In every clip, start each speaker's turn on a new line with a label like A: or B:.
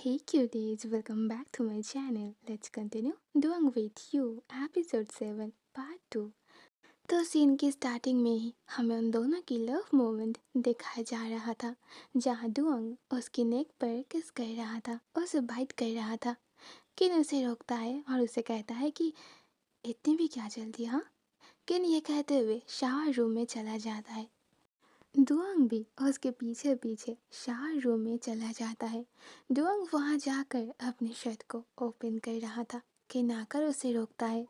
A: Hey cuties, welcome back to my channel. Let's continue doing with you episode 7 part 2. तो scene की starting में ही हमें उन दोनों की लव मोमेंट दिखाया जा रहा था जहाँ डुअंग उसकी नेक पर किस कर रहा था, उसे बाइट कर रहा था। किन उसे रोकता है और उसे कहता है कि इतनी भी क्या जल्दी, हाँ। किन ये कहते हुए शावर रूम में चला जाता है। डुअंग भी उसके पीछे पीछे शावर रूम में चला जाता है। डुअंग वहां जाकर अपनी शर्ट को ओपन कर रहा था कि नाकर उसे रोकता है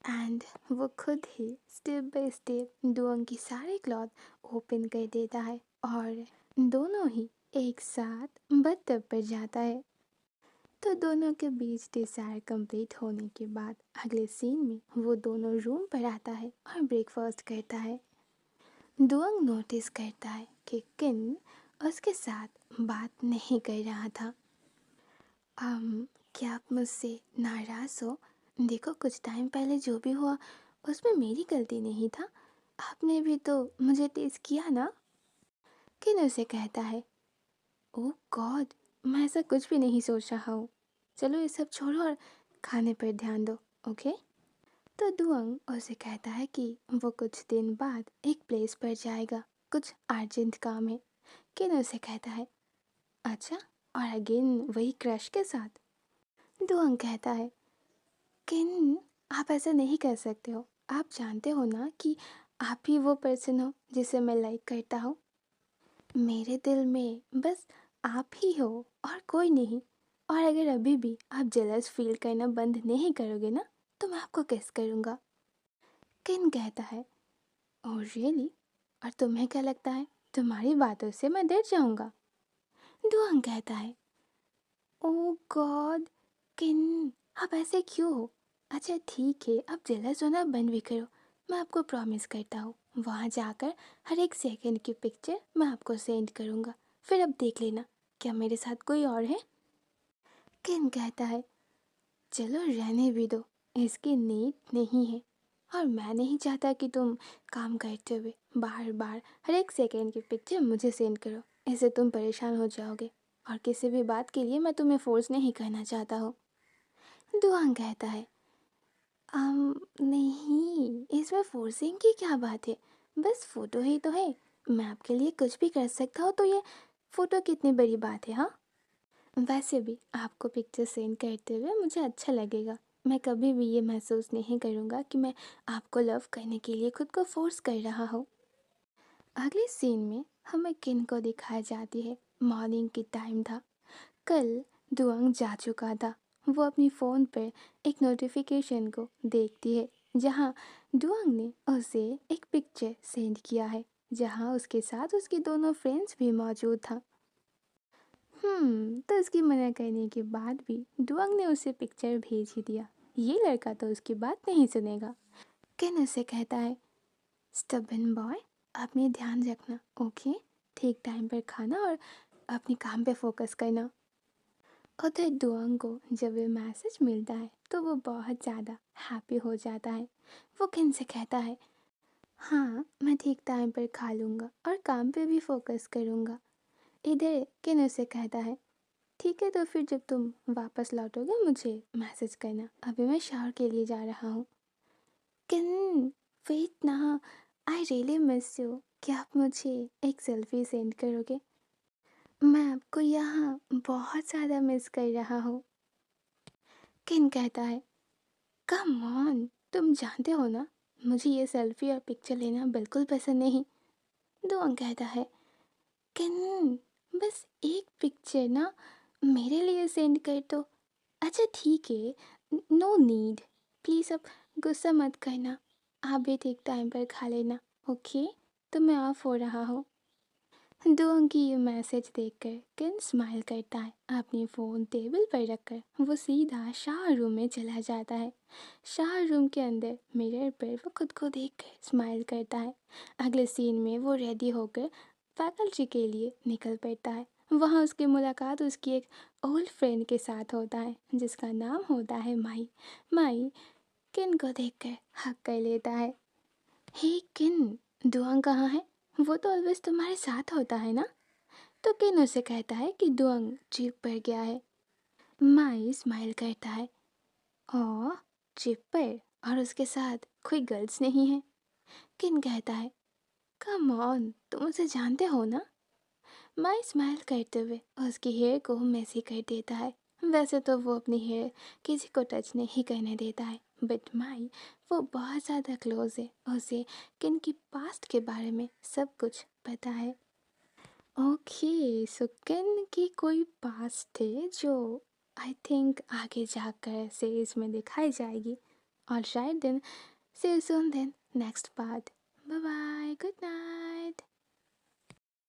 A: एंड वो खुद ही स्टेप बाय स्टेप डुअंग की सारे क्लॉथ ओपन कर देता है और दोनों ही एक साथ बत्तख पर जाता है। तो दोनों के बीच डिजायर कंप्लीट होने के बाद अगले सीन में वो दोनों रूम पर आता है और ब्रेकफास्ट करता है। डुअंग नोटिस करता है कि किन उसके साथ बात नहीं कर रहा था। क्या आप मुझसे नाराज हो? देखो, कुछ टाइम पहले जो भी हुआ उसमें मेरी गलती नहीं था। आपने भी तो मुझे टीज किया ना। किन उसे कहता है, ओह गॉड, मैं ऐसा कुछ भी नहीं सोच रहा हूँ। चलो ये सब छोड़ो और खाने पर ध्यान दो, ओके। तो डुअंग उसे कहता है कि वो कुछ दिन बाद एक प्लेस पर जाएगा, कुछ अर्जेंट काम है। किन उसे कहता है, अच्छा, और अगेन वही क्रश के साथ। डुअंग कहता है, किन आप ऐसा नहीं कर सकते हो। आप जानते हो ना कि आप ही वो पर्सन हो जिसे मैं लाइक करता हूँ। मेरे दिल में बस आप ही हो और कोई नहीं। और अगर अभी भी आप जेलस फील करना बंद नहीं करोगे ना तो मैं आपको किस करूँगा। किन कहता है, ओह रियली, और तुम्हें क्या लगता है तुम्हारी बातों से मैं डर जाऊंगा? डुअंग कहता है, ओह गॉड, किन आप ऐसे क्यों हो? अच्छा ठीक है, आप जेलस होना बंद भी करो। मैं आपको प्रॉमिस करता हूँ वहाँ जाकर हर एक सेकंड की पिक्चर मैं आपको सेंड करूँगा। फिर अब देख लेना क्या मेरे साथ कोई और है। किन कहता है, चलो रहने भी दो, इसकी नीड नहीं है। और मैं नहीं चाहता कि तुम काम करते हुए बार बार हर एक सेकंड की पिक्चर मुझे सेंड करो। इससे तुम परेशान हो जाओगे और किसी भी बात के लिए मैं तुम्हें फोर्स नहीं करना चाहता हूँ। डुआंग कहता है, नहीं, इसमें फोर्सिंग की क्या बात है। बस फ़ोटो ही तो है। मैं आपके लिए कुछ भी कर सकता हूँ, तो ये फ़ोटो कितनी बड़ी बात है, हाँ। वैसे भी आपको पिक्चर सेंड करते हुए मुझे अच्छा लगेगा। मैं कभी भी ये महसूस नहीं करूँगा कि मैं आपको लव करने के लिए खुद को फोर्स कर रहा हूँ। अगले सीन में हमें किन को दिखाया जाती है। मॉर्निंग की टाइम था। कल डुअंग जा चुका था। वो अपनी फ़ोन पर एक नोटिफिकेशन को देखती है जहाँ डुअंग ने उसे एक पिक्चर सेंड किया है जहाँ उसके साथ उसके दोनों फ्रेंड्स भी मौजूद था। तो उसकी मना करने के बाद भी डुअंग ने उसे पिक्चर भेज ही दिया। ये लड़का तो उसकी बात नहीं सुनेगा। किन उसे कहता है, स्टबन बॉय, अपने ध्यान रखना, ओके। ठीक टाइम पर खाना और अपने काम पे फोकस करना। उधर डुअंग को जब ये मैसेज मिलता है तो वो बहुत ज़्यादा हैप्पी हो जाता है। वो किन से कहता है, हाँ मैं ठीक टाइम पर खा लूँगा और काम पे भी फोकस करूँगा। इधर किन उसे कहता है, ठीक है, तो फिर जब तुम वापस लौटोगे मुझे मैसेज करना, अभी मैं शावर के लिए जा रहा हूँ। किन, वेट ना, आई रियली मिस यू। क्या आप मुझे एक सेल्फी सेंड करोगे? मैं आपको यहाँ बहुत ज़्यादा मिस कर रहा हूँ। किन कहता है, कम ऑन, तुम जानते हो ना मुझे ये सेल्फी और पिक्चर लेना बिल्कुल पसंद नहीं। डुअंग कहता है, किन, बस एक पिक्चर ना मेरे लिए सेंड कर दो। अच्छा ठीक है, नो नीड, प्लीज़ अब गुस्सा मत करना। आप भी ठीक टाइम पर खा लेना, ओके। तो मैं ऑफ हो रहा हूँ। डुअंग की ये मैसेज देखकर किन स्माइल करता है। अपनी फ़ोन टेबल पर रखकर वो सीधा शावर रूम में चला जाता है। शावर रूम के अंदर मिरर पर वो खुद को देखकर स्माइल करता है। अगले सीन में वो रेडी होकर फैकल्टी के लिए निकल पड़ता है। वहाँ उसकी मुलाकात उसकी एक ओल्ड फ्रेंड के साथ होता है जिसका नाम होता है माई। माई किन को देखकर हक कर लेता है। हे किन, डुअंग कहाँ है? वो तो ऑलवेज तुम्हारे साथ होता है ना। तो किन उसे कहता है कि डुअंग ट्रिप पर गया है माई स्माइल करता है। ओ चिपर, और उसके साथ कोई गर्ल्स नहीं है। किन कहता है, कम ऑन, तुम उसे जानते हो ना। माई स्माइल करते हुए उसकी हेयर को मेसी कर देता है। वैसे तो वो अपनी हेयर किसी को टच नहीं करने देता है, बट माई वो बहुत ज़्यादा क्लोज है, उसे किन की पास्ट के बारे में सब कुछ पता है। ओके, सो किन की कोई पास्ट है जो आई थिंक आगे जाकर सीरीज में दिखाई जाएगी, और शायद दिन see you soon then next part. Bye bye, good night.